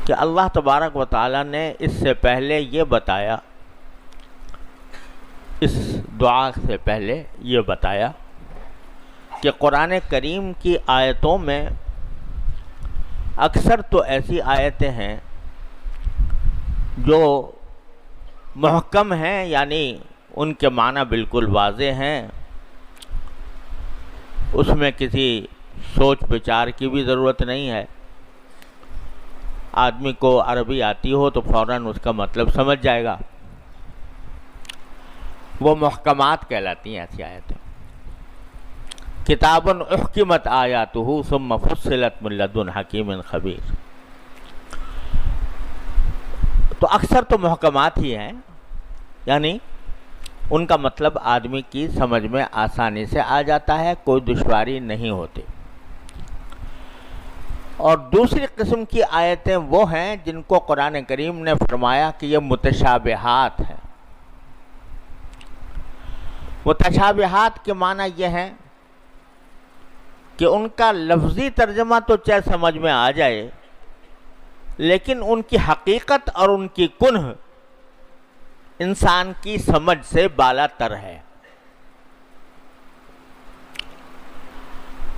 کہ اللہ تبارک و تعالیٰ نے اس سے پہلے یہ بتایا، اس دعا سے پہلے یہ بتایا کہ قرآن کریم کی آیتوں میں اکثر تو ایسی آیتیں ہیں جو محکم ہیں، یعنی ان کے معنی بالکل واضح ہیں، اس میں کسی سوچ بچار کی بھی ضرورت نہیں ہے۔ آدمی کو عربی آتی ہو تو فوراً اس کا مطلب سمجھ جائے گا، وہ محکمات کہلاتی ہیں ایسی آیتیں۔ کتاب احکمت آیاتہ ثم فصلت من لدن حکیم خبیر، تو اکثر تو محکمات ہی ہیں، یعنی ان کا مطلب آدمی کی سمجھ میں آسانی سے آ جاتا ہے، کوئی دشواری نہیں ہوتی۔ اور دوسری قسم کی آیتیں وہ ہیں جن کو قرآن کریم نے فرمایا کہ یہ متشابہات ہیں۔ متشابہات کے معنی یہ ہیں کہ ان کا لفظی ترجمہ تو چاہے سمجھ میں آ جائے، لیکن ان کی حقیقت اور ان کی کنہ انسان کی سمجھ سے بالا تر ہے۔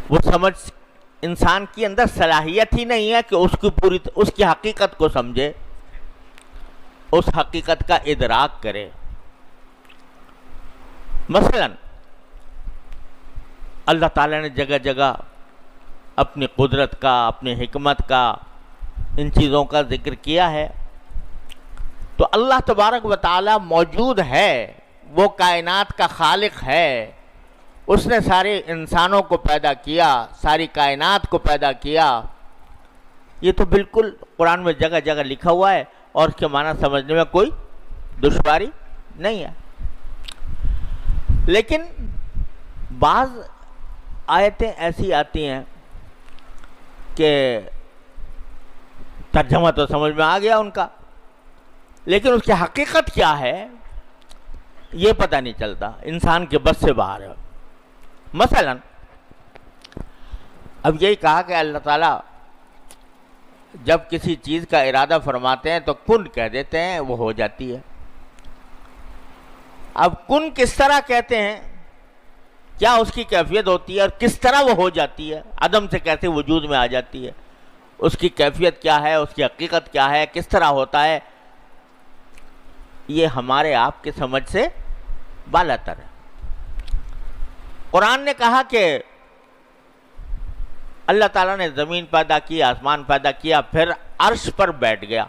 وہ سمجھ انسان کی اندر صلاحیت ہی نہیں ہے کہ اس کی حقیقت کو سمجھے، اس حقیقت کا ادراک کرے۔ مثلا اللہ تعالیٰ نے جگہ جگہ اپنی قدرت کا، اپنی حکمت کا، ان چیزوں کا ذکر کیا ہے، تو اللہ تبارک و تعالیٰ موجود ہے، وہ کائنات کا خالق ہے، اس نے سارے انسانوں کو پیدا کیا، ساری کائنات کو پیدا کیا، یہ تو بالکل قرآن میں جگہ جگہ لکھا ہوا ہے اور اس کے معنی سمجھنے میں کوئی دشواری نہیں ہے۔ لیکن بعض آیتیں ایسی آتی ہیں کہ ترجمہ تو سمجھ میں آ گیا ان کا، لیکن اس کی حقیقت کیا ہے یہ پتہ نہیں چلتا، انسان کے بس سے باہر ہے۔ مثلا اب یہی کہا کہ اللہ تعالیٰ جب کسی چیز کا ارادہ فرماتے ہیں تو کن کہہ دیتے ہیں، وہ ہو جاتی ہے۔ اب کن کس طرح کہتے ہیں، کیا اس کی کیفیت ہوتی ہے اور کس طرح وہ ہو جاتی ہے، عدم سے کیسے وجود میں آ جاتی ہے، اس کی کیفیت کیا ہے، اس کی حقیقت کیا ہے، کس طرح ہوتا ہے، یہ ہمارے آپ کی سمجھ سے بالا تر ہے۔ قرآن نے کہا کہ اللہ تعالیٰ نے زمین پیدا کی، آسمان پیدا کیا، پھر عرش پر بیٹھ گیا۔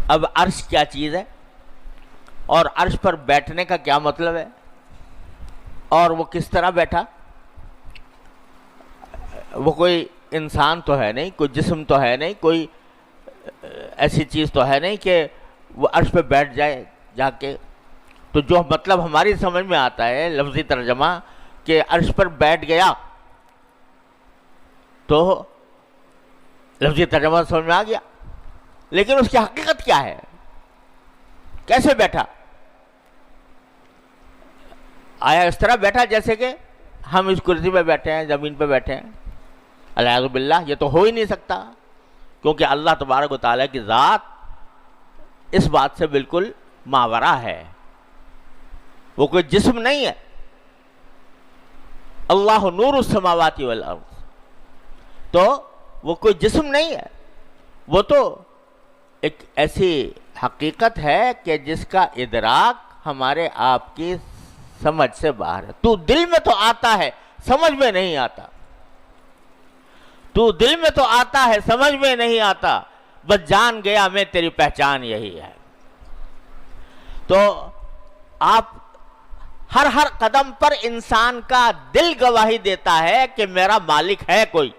اب عرش کیا چیز ہے اور عرش پر بیٹھنے کا کیا مطلب ہے، اور وہ کس طرح بیٹھا؟ وہ کوئی انسان تو ہے نہیں، کوئی جسم تو ہے نہیں، کوئی ایسی چیز تو ہے نہیں کہ وہ عرش پہ بیٹھ جائے جا کے۔ تو جو مطلب ہماری سمجھ میں آتا ہے لفظی ترجمہ کہ عرش پر بیٹھ گیا، تو لفظی ترجمہ سمجھ میں آ گیا، لیکن اس کی حقیقت کیا ہے، کیسے بیٹھا؟ آیا اس طرح بیٹھا جیسے کہ ہم اس کرسی پہ بیٹھے ہیں، زمین پہ بیٹھے ہیں؟ العیاذ باللہ، یہ تو ہو ہی نہیں سکتا، کیونکہ اللہ تبارک و تعالیٰ کی ذات اس بات سے بالکل ماورا ہے، وہ کوئی جسم نہیں ہے۔ اللہ نور السماوات والارض، تو وہ کوئی جسم نہیں ہے، وہ تو ایک ایسی حقیقت ہے کہ جس کا ادراک ہمارے آپ کی سمجھ سے باہر ہے۔ تو دل میں تو آتا ہے، سمجھ میں نہیں آتا، تو دل میں تو آتا ہے، سمجھ میں نہیں آتا، بس جان گیا میں تیری پہچان یہی ہے۔ تو آپ ہر قدم پر انسان کا دل گواہی دیتا ہے کہ میرا مالک ہے کوئی،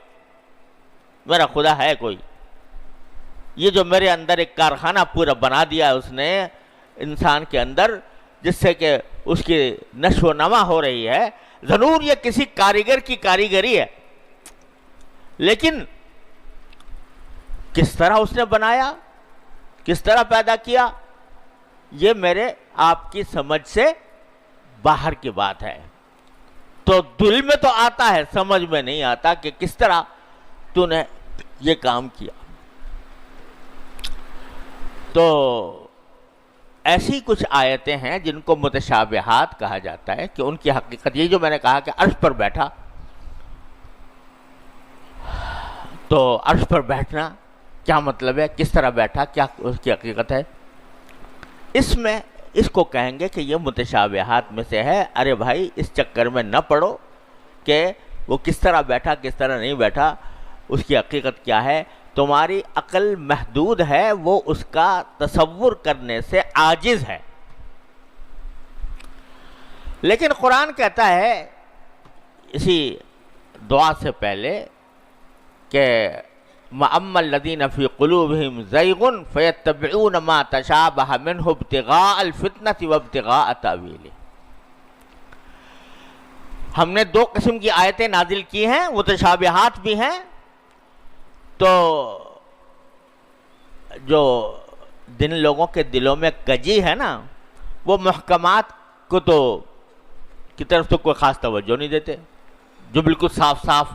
میرا خدا ہے کوئی۔ یہ جو میرے اندر ایک کارخانہ پورا بنا دیا ہے اس نے انسان کے اندر، جس سے کہ اس کی نشو و نما ہو رہی ہے، ضرور یہ کسی کاریگر کی کاریگری ہے، لیکن کس طرح اس نے بنایا، کس طرح پیدا کیا، یہ میرے آپ کی سمجھ سے باہر کی بات ہے۔ تو دل میں تو آتا ہے، سمجھ میں نہیں آتا کہ کس طرح تو نے یہ کام کیا. تو ایسی کچھ آیتیں ہیں جن کو متشابہات کہا جاتا ہے کہ ان کی حقیقت یہ جو میں نے کہا کہ عرش پر بیٹھا، تو عرش پر بیٹھنا کیا مطلب ہے، کس طرح بیٹھا، کیا اس کی حقیقت ہے، اس کو کہیں گے کہ یہ متشابہات میں سے ہے. ارے بھائی اس چکر میں نہ پڑو کہ وہ کس طرح بیٹھا کس طرح نہیں بیٹھا، اس کی حقیقت کیا ہے. تمہاری عقل محدود ہے، وہ اس کا تصور کرنے سے عاجز ہے. لیکن قرآن کہتا ہے اسی دعا سے پہلے کہ وَأَمَّا الَّذِينَ فِي قُلُوبِهِمْ زَيْغٌ فَيَتَّبِعُونَ مَا تَشَابَهَ مِنْهُ ابْتِغَاءَ الْفِتْنَةِ وَابْتِغَاءَ تَأْوِيلِهِ. ہم نے دو قسم کی آیتیں نازل کی ہیں، متشابہات بھی ہیں. تو جو جن لوگوں کے دلوں میں کجی ہے نا، وہ محکمات کو تو کی طرف تو کوئی خاص توجہ نہیں دیتے. جو بالکل صاف صاف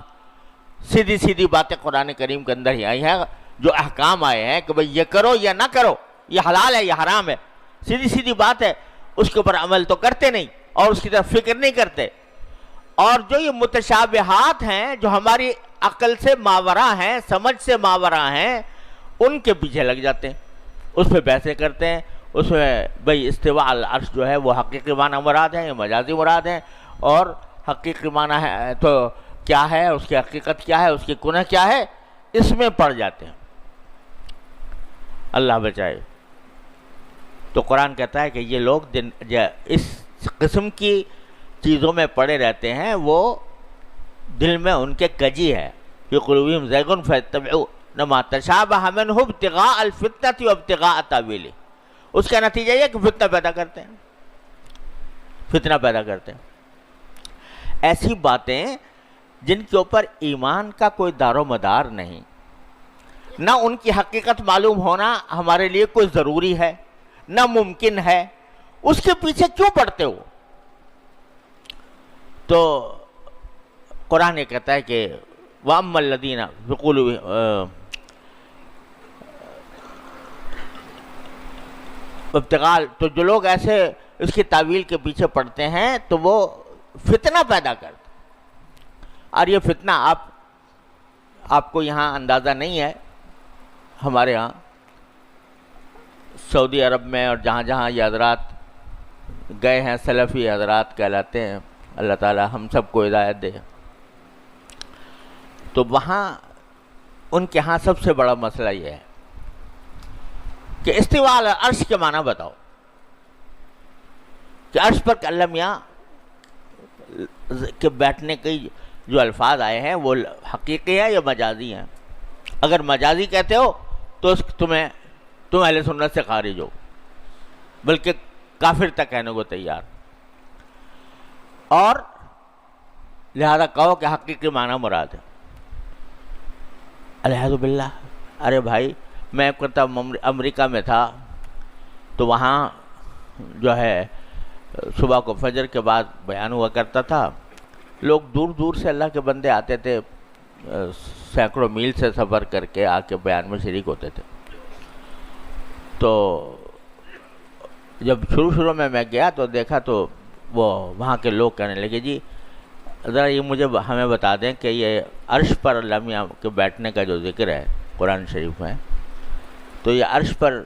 سیدھی سیدھی باتیں قرآن کریم کے اندر ہی آئی ہیں، جو احکام آئے ہیں کہ بھئی یہ کرو یا نہ کرو، یہ حلال ہے یہ حرام ہے، سیدھی سیدھی بات ہے، اس کے اوپر عمل تو کرتے نہیں اور اس کی طرف فکر نہیں کرتے. اور جو یہ متشابہات ہیں جو ہماری عقل سے ماورا ہیں، سمجھ سے ماورا ہیں، ان کے پیچھے لگ جاتے ہیں، اس پہ بحثیں کرتے ہیں. اس میں بھئی استواء العرش جو ہے وہ حقیقی معنی مراد ہے یا مجازی مراد ہے، اور حقیقی معنی ہے تو کیا ہے، اس کی حقیقت کیا ہے، اس کی کنہ کیا ہے، اس میں پڑ جاتے ہیں. اللہ بچائے. تو قرآن کہتا ہے کہ یہ لوگ اس قسم کی چیزوں میں پڑے رہتے ہیں، وہ دل میں ان کے کجی ہے. فی قلوبہم زیغ فیتبعون ما تشابہ منہ ابتغاء الفتنة وابتغاء تأویلہ. اس کا نتیجہ یہ کہ فتنہ پیدا کرتے ہیں، فتنہ پیدا کرتے ہیں. ایسی باتیں جن کے اوپر ایمان کا کوئی دار و مدار نہیں، نہ ان کی حقیقت معلوم ہونا ہمارے لیے کوئی ضروری ہے نہ ممکن ہے، اس کے پیچھے کیوں پڑتے ہو؟ تو قرآن یہ کہتا ہے کہ وَأَمَّا الَّذِينَ ابتغاء، تو جو لوگ ایسے اس کی تعویل کے پیچھے پڑتے ہیں تو وہ فتنہ پیدا کرتے. اور یہ فتنہ آپ کو یہاں اندازہ نہیں ہے، ہمارے ہاں سعودی عرب میں اور جہاں جہاں یہ حضرات گئے ہیں، سلفی حضرات کہلاتے ہیں، اللہ تعالی ہم سب کو ہدایت دے. تو وہاں ان کے ہاں سب سے بڑا مسئلہ یہ ہے کہ استواء علی عرش کے معنی بتاؤ، کہ عرش پر اللہ میاں کے بیٹھنے کے جو الفاظ آئے ہیں وہ حقیقی ہے یا مجازی ہیں. اگر مجازی کہتے ہو تو تم اہل سنت سے خارج ہو، بلکہ کافر تک کہنے کو تیار. اور لہذا کہو کہ حقیقی معنی مراد ہے. الحمد باللہ. ارے بھائی میں امریکہ میں تھا تو وہاں جو ہے صبح کو فجر کے بعد بیان ہوا کرتا تھا. لوگ دور دور سے اللہ کے بندے آتے تھے، سینکڑوں میل سے سفر کر کے آ کے بیان میں شریک ہوتے تھے. تو جب شروع میں گیا تو دیکھا تو وہ وہاں کے لوگ کہنے لگے جی ذرا یہ مجھے ہمیں بتا دیں کہ یہ عرش پر اللہ میاں کے بیٹھنے کا جو ذکر ہے قرآن شریف میں، تو یہ عرش پر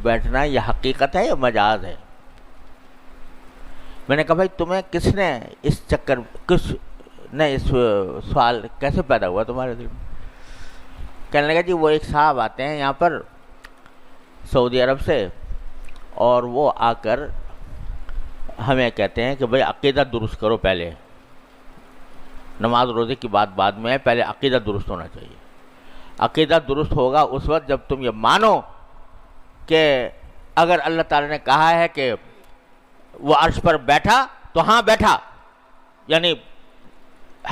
بیٹھنا یہ حقیقت ہے یا مجاز ہے؟ میں نے کہا بھائی تمہیں کس نے اس سوال کیسے پیدا ہوا تمہارے دل میں؟ کہنے لگا جی وہ ایک صاحب آتے ہیں یہاں پر سعودی عرب سے، اور وہ آ کر ہمیں کہتے ہیں کہ بھئی عقیدہ درست کرو، پہلے نماز روزے کی بات بعد میں ہے، پہلے عقیدہ درست ہونا چاہیے. عقیدہ درست ہوگا اس وقت جب تم یہ مانو کہ اگر اللہ تعالی نے کہا ہے کہ وہ عرش پر بیٹھا تو ہاں بیٹھا، یعنی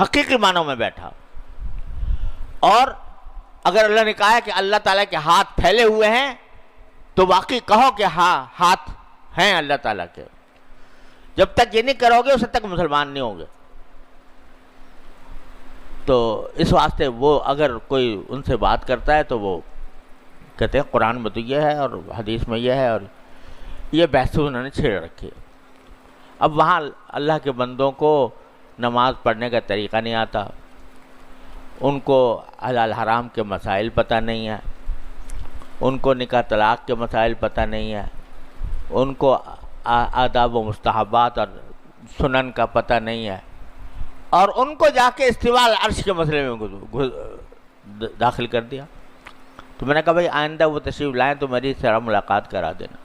حقیقی معنوں میں بیٹھا. اور اگر اللہ نے کہا ہے کہ اللہ تعالیٰ کے ہاتھ پھیلے ہوئے ہیں تو واقعی کہو کہ ہاں ہاتھ ہیں اللہ تعالیٰ کے. جب تک یہ نہیں کرو گے اس تک مسلمان نہیں ہوں گے. تو اس واسطے وہ اگر کوئی ان سے بات کرتا ہے تو وہ کہتے ہیں قرآن میں تو یہ ہے اور حدیث میں یہ ہے، اور یہ بحث انہوں نے چھیڑ رکھی۔ اب وہاں اللہ کے بندوں کو نماز پڑھنے کا طریقہ نہیں آتا، ان کو حلال حرام کے مسائل پتہ نہیں ہیں، ان کو نکاح طلاق کے مسائل پتہ نہیں ہیں، ان کو آداب و مستحبات اور سنن کا پتہ نہیں ہے، اور ان کو جا کے استواء العرش کے مسئلے میں داخل کر دیا۔ تو میں نے کہا بھائی آئندہ وہ تشریف لائیں تو میری سر ملاقات کرا دینا۔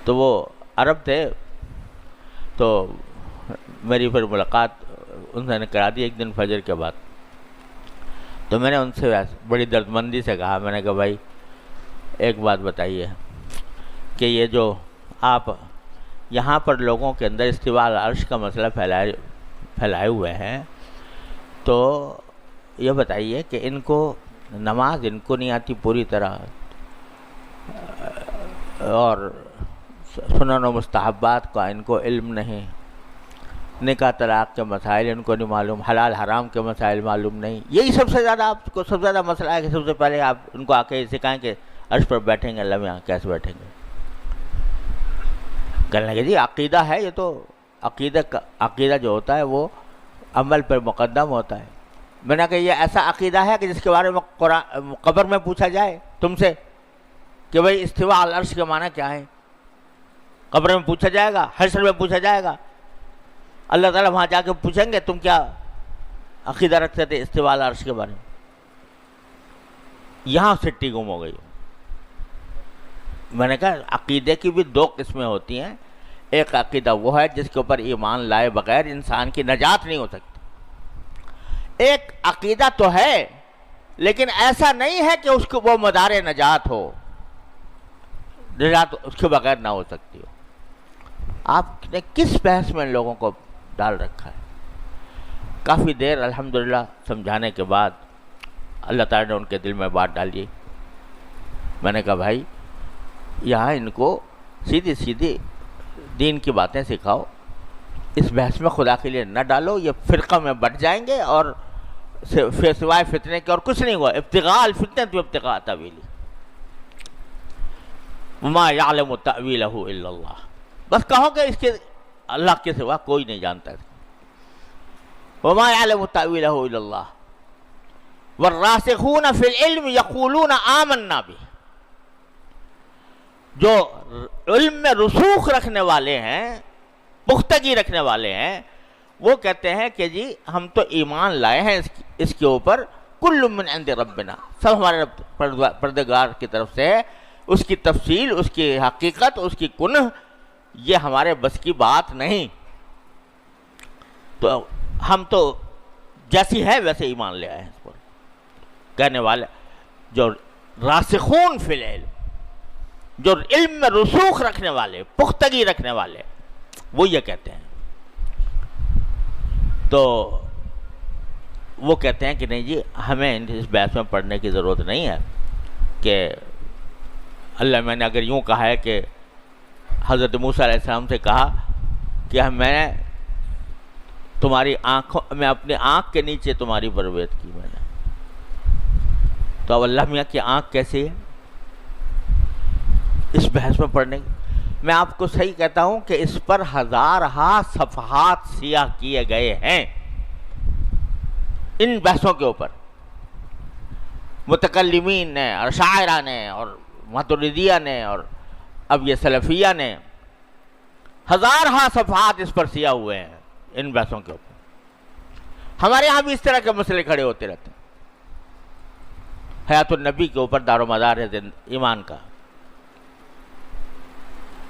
تو وہ عرب تھے، تو میری پھر ملاقات انہوں نے کرا دی ایک دن فجر کے بعد۔ تو میں نے ان سے بڑی دردمندی سے کہا، میں نے کہا بھائی ایک بات بتائیے کہ یہ جو آپ یہاں پر لوگوں کے اندر استواء العرش کا مسئلہ پھیلائے ہوئے ہیں، تو یہ بتائیے کہ ان کو نماز ان کو نہیں آتی پوری طرح، اور سنن و مستحبات کا ان کو علم نہیں، نکاح طلاق کے مسائل ان کو نہیں معلوم، حلال حرام کے مسائل معلوم نہیں، یہی سب سے زیادہ آپ کو سب سے زیادہ مسئلہ ہے کہ سب سے پہلے آپ ان کو آ کے سکھائیں کہ عرش پر بیٹھیں گے، اللہ میں کیسے بیٹھیں گے۔ کہنے لگے جی عقیدہ ہے، یہ تو عقیدہ جو ہوتا ہے وہ عمل پر مقدم ہوتا ہے۔ میں نے کہا یہ ایسا عقیدہ ہے کہ جس کے بارے میں قبر میں پوچھا جائے تم سے کہ بھئی استواء العرش کے معنی کیا ہے، قبر میں پوچھا جائے گا، حشر میں پوچھا جائے گا، اللہ تعالیٰ وہاں جا کے پوچھیں گے تم کیا عقیدہ رکھتے تھے استواء العرش کے بارے میں۔ یہاں سٹی گم ہو گئی۔ میں نے کہا عقیدے کی بھی دو قسمیں ہوتی ہیں، ایک عقیدہ وہ ہے جس کے اوپر ایمان لائے بغیر انسان کی نجات نہیں ہو سکتی، ایک عقیدہ تو ہے لیکن ایسا نہیں ہے کہ اس کو وہ مدار نجات ہو، نجات اس کے بغیر نہ ہو سکتی ہو۔ آپ نے کس بحث میں ان لوگوں کو ڈال رکھا ہے؟ کافی دیر الحمدللہ سمجھانے کے بعد اللہ تعالیٰ نے ان کے دل میں بات ڈالی۔ میں نے کہا بھائی یہاں ان کو سیدھی سیدھی دین کی باتیں سکھاؤ، اس بحث میں خدا کے لیے نہ ڈالو، یہ فرقہ میں بٹ جائیں گے اور سوائے فتنے کے اور کچھ نہیں ہوا۔ ابتغاء الفتنة وابتغاء تأویلہ، وما یعلم تأویلہ الا اللہ، بس کہو کہ اس کے اللہ کے سوا کوئی نہیں جانتا ہے۔ وما یعلم تأویلہ الا اللہ والراسخون فی العلم یقولون آمنا بہ، جو علم میں رسوخ رکھنے والے ہیں، پختگی رکھنے والے ہیں، وہ کہتے ہیں کہ جی ہم تو ایمان لائے ہیں اس کے اوپر، کل من عند ربنا، سب ہمارے پروردگار کی طرف سے ہے، اس کی تفصیل، اس کی حقیقت، اس کی کنہ یہ ہمارے بس کی بات نہیں، تو ہم تو جیسی ہے ویسے ایمان لے آئے ہیں اس پر۔ کہنے والے جو راسخون فی العلم، جو علم میں رسوخ رکھنے والے، پختگی رکھنے والے، وہ یہ کہتے ہیں۔ تو وہ کہتے ہیں کہ نہیں جی ہمیں اس بحث میں پڑھنے کی ضرورت نہیں ہے کہ اللہ میں نے اگر یوں کہا ہے کہ حضرت موسیٰ علیہ السلام سے کہا کہ میں نے تمہاری آنکھوں میں اپنی آنکھ کے نیچے تمہاری پرورش کی میں نے، تو اب اللہ میاں کی آنکھ کیسی ہے اس بحث میں پڑھنے کی؟ میں آپ کو صحیح کہتا ہوں کہ اس پر ہزارہا صفحات سیاہ کیے گئے ہیں ان بحثوں کے اوپر، متکلمین نے اور شاعرہ نے اور ماتریدیہ نے اور اب یہ سلفیہ نے، ہزارہا صفحات اس پر سیاہ ہوئے ہیں ان بحثوں کے اوپر۔ ہمارے ہاں بھی اس طرح کے مسئلے کھڑے ہوتے رہتے ہیں۔ حیات النبی کے اوپر دار و مدار ہے ایمان کا،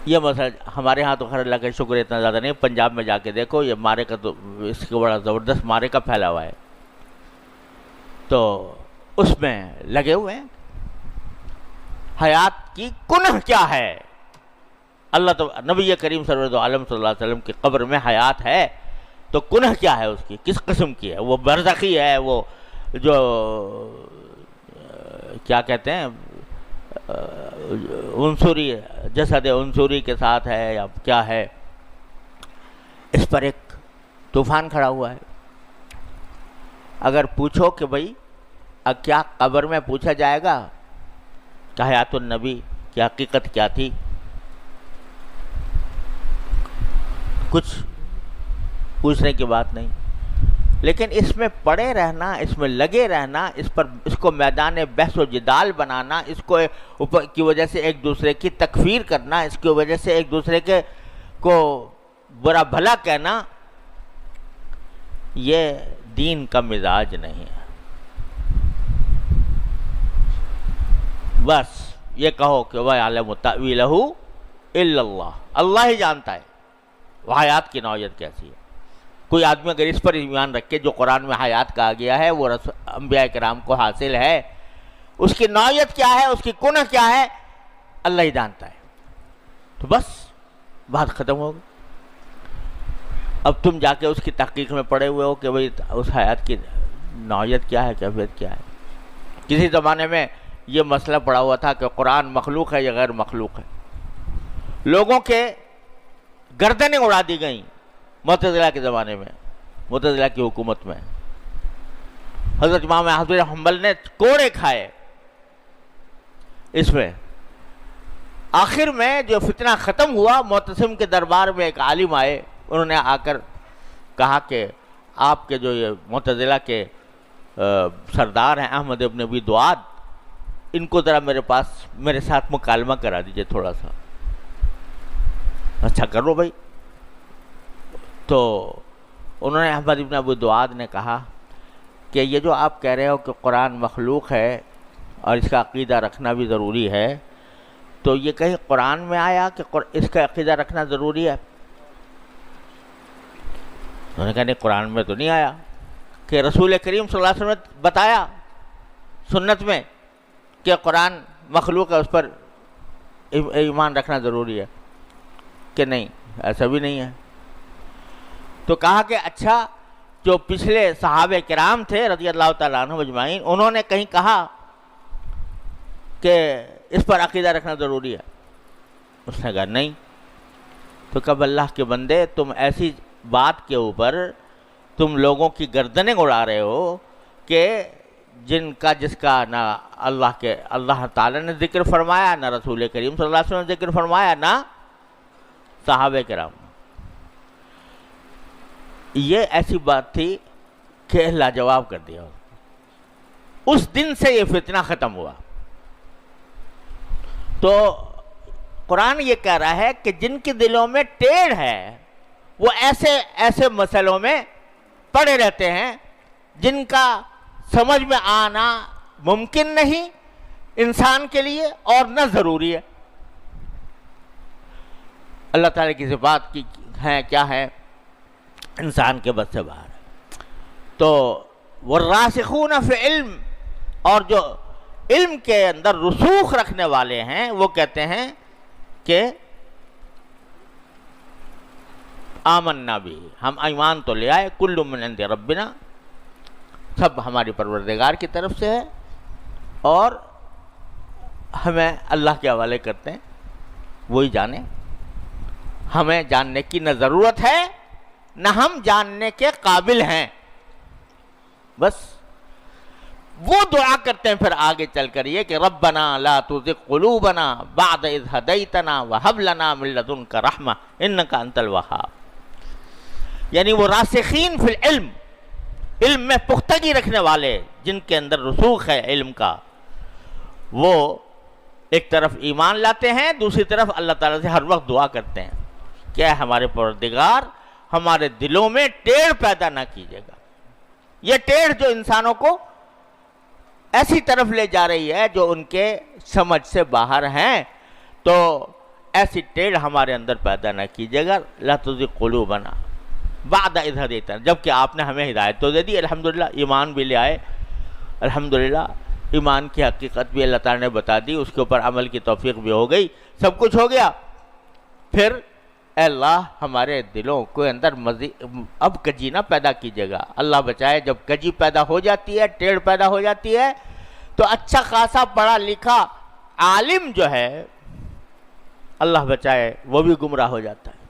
یہ مسئلہ ہمارے ہاں تو خیر اللہ کا شکر اتنا زیادہ نہیں، پنجاب میں جا کے دیکھو یہ مارے کا تو اس کو بڑا زبردست مارے کا پھیلا ہوا ہے، تو اس میں لگے ہوئے ہیں۔ حیات کی کنہ کیا ہے؟ اللہ تو نبی کریم صلی اللہ علیہ وسلم کی قبر میں حیات ہے تو کنہ کیا ہے اس کی، کس قسم کی ہے؟ وہ برزخی ہے، وہ جو کیا کہتے ہیں عنصری جسد عنصری کے ساتھ ہے یا کیا ہے؟ اس پر ایک طوفان کھڑا ہوا ہے۔ اگر پوچھو کہ بھائی کیا قبر میں پوچھا جائے گا کہ حیات النبی کی حقیقت کیا تھی، کچھ پوچھنے کی بات نہیں، لیکن اس میں پڑے رہنا، اس میں لگے رہنا، اس کو میدان بحث و جدال بنانا، اس کو کی وجہ سے ایک دوسرے کی تکفیر کرنا، اس کی وجہ سے ایک دوسرے کو برا بھلا کہنا، یہ دین کا مزاج نہیں ہے۔ بس یہ کہو کہ وَيَعْلَمُ تَأْوِيلَهُ إِلَّا اللَّهُ، اللہ ہی جانتا ہے وہ حیات کی نوعیت کیسی ہے۔ کوئی آدمی اگر اس پر ایمان رکھے جو قرآن میں حیات کہا گیا ہے وہ انبیاء کرام کو حاصل ہے، اس کی نوعیت کیا ہے، اس کی کنہ کیا ہے، اللہ ہی جانتا ہے، تو بس بات ختم ہو گئی۔ اب تم جا کے اس کی تحقیق میں پڑے ہوئے ہو کہ بھئی اس حیات کی نوعیت کیا ہے، کیفیت کیا ہے۔ کسی زمانے میں یہ مسئلہ پڑا ہوا تھا کہ قرآن مخلوق ہے یا غیر مخلوق ہے، لوگوں کے گردنیں اڑا دی گئیں معتزلہ کے زمانے میں، معتزلہ کی حکومت میں۔ حضرت امام احمد بن حنبل نے کوڑے کھائے اس میں۔ آخر میں جو فتنہ ختم ہوا، معتصم کے دربار میں ایک عالم آئے، انہوں نے آ کر کہا کہ آپ کے جو یہ معتزلہ کے سردار ہیں احمد ابن ابی دعاد، ان کو ذرا میرے ساتھ مکالمہ کرا دیجئے تھوڑا سا۔ اچھا کرو بھائی۔ تو انہوں نے احمد ابن ابی دعاد نے کہا کہ یہ جو آپ کہہ رہے ہو کہ قرآن مخلوق ہے اور اس کا عقیدہ رکھنا بھی ضروری ہے، تو یہ کہیں قرآن میں آیا کہ اس کا عقیدہ رکھنا ضروری ہے؟ انہوں نے کہا نہیں، قرآن میں تو نہیں آیا کہ رسول کریم صلی اللہ علیہ وسلم نے بتایا سنت میں کہ قرآن مخلوق ہے، اس پر ایمان رکھنا ضروری ہے کہ نہیں، ایسا بھی نہیں ہے۔ تو کہا کہ اچھا، جو پچھلے صحابہ کرام تھے رضی اللہ تعالیٰ عنہم اجمعین، انہوں نے کہیں کہا کہ اس پر عقیدہ رکھنا ضروری ہے؟ اس نے کہا نہیں۔ تو کب اللہ کے بندے، تم ایسی بات کے اوپر تم لوگوں کی گردنیں اڑا رہے ہو کہ جس کا نہ اللہ تعالیٰ نے ذکر فرمایا، نہ رسول کریم صلی اللہ علیہ وسلم نے ذکر فرمایا، نہ صحابہ کرام۔ یہ ایسی بات تھی کہ لاجواب کر دیا۔ اس دن سے یہ فتنہ ختم ہوا۔ تو قرآن یہ کہہ رہا ہے کہ جن کے دلوں میں ٹیڑھ ہے وہ ایسے مسئلوں میں پڑے رہتے ہیں جن کا سمجھ میں آنا ممکن نہیں انسان کے لیے اور نہ ضروری ہے۔ اللہ تعالیٰ کی صفات کی ہیں کیا ہے، انسان کے بس سے باہر ہے۔ تو والراسخون فی علم، اور جو علم کے اندر رسوخ رکھنے والے ہیں وہ کہتے ہیں کہ آمنا بھی، ہم ایمان تو لے آئے، کل من عند ربنا، سب ہماری پروردگار کی طرف سے ہے، اور ہمیں اللہ کے حوالے کرتے ہیں، وہی جانے، ہمیں جاننے کی نہ ضرورت ہے نہ ہم جاننے کے قابل ہیں۔ بس وہ دعا کرتے ہیں پھر آگے چل کر یہ کہ ربنا لا تزغ قلوبنا بعد اذ ہدیتنا وہب لنا من لدنک رحمہ انک انت الوہاب۔ یعنی وہ راسخین فی العلم، علم میں پختگی رکھنے والے، جن کے اندر رسوخ ہے علم کا، وہ ایک طرف ایمان لاتے ہیں، دوسری طرف اللہ تعالیٰ سے ہر وقت دعا کرتے ہیں کہ ہمارے پروردگار ہمارے دلوں میں ٹیڑھ پیدا نہ کیجیے گا۔ یہ ٹیڑھ جو انسانوں کو ایسی طرف لے جا رہی ہے جو ان کے سمجھ سے باہر ہیں، تو ایسی ٹیڑھ ہمارے اندر پیدا نہ کیجیے گا۔ لا تزغ قلوبنا بعد اذ ہدیتنا، جبکہ آپ نے ہمیں ہدایت تو دے دی، الحمدللہ ایمان بھی لے آئے، الحمدللہ ایمان کی حقیقت بھی اللہ تعالیٰ نے بتا دی، اس کے اوپر عمل کی توفیق بھی ہو گئی، سب کچھ ہو گیا۔ پھر اے اللہ ہمارے دلوں کو اندر اب کجی نہ پیدا کیجیے گا۔ اللہ بچائے، جب کجی پیدا ہو جاتی ہے، ٹیڑھ پیدا ہو جاتی ہے، تو اچھا خاصا پڑھا لکھا عالم جو ہے، اللہ بچائے، وہ بھی گمراہ ہو جاتا ہے۔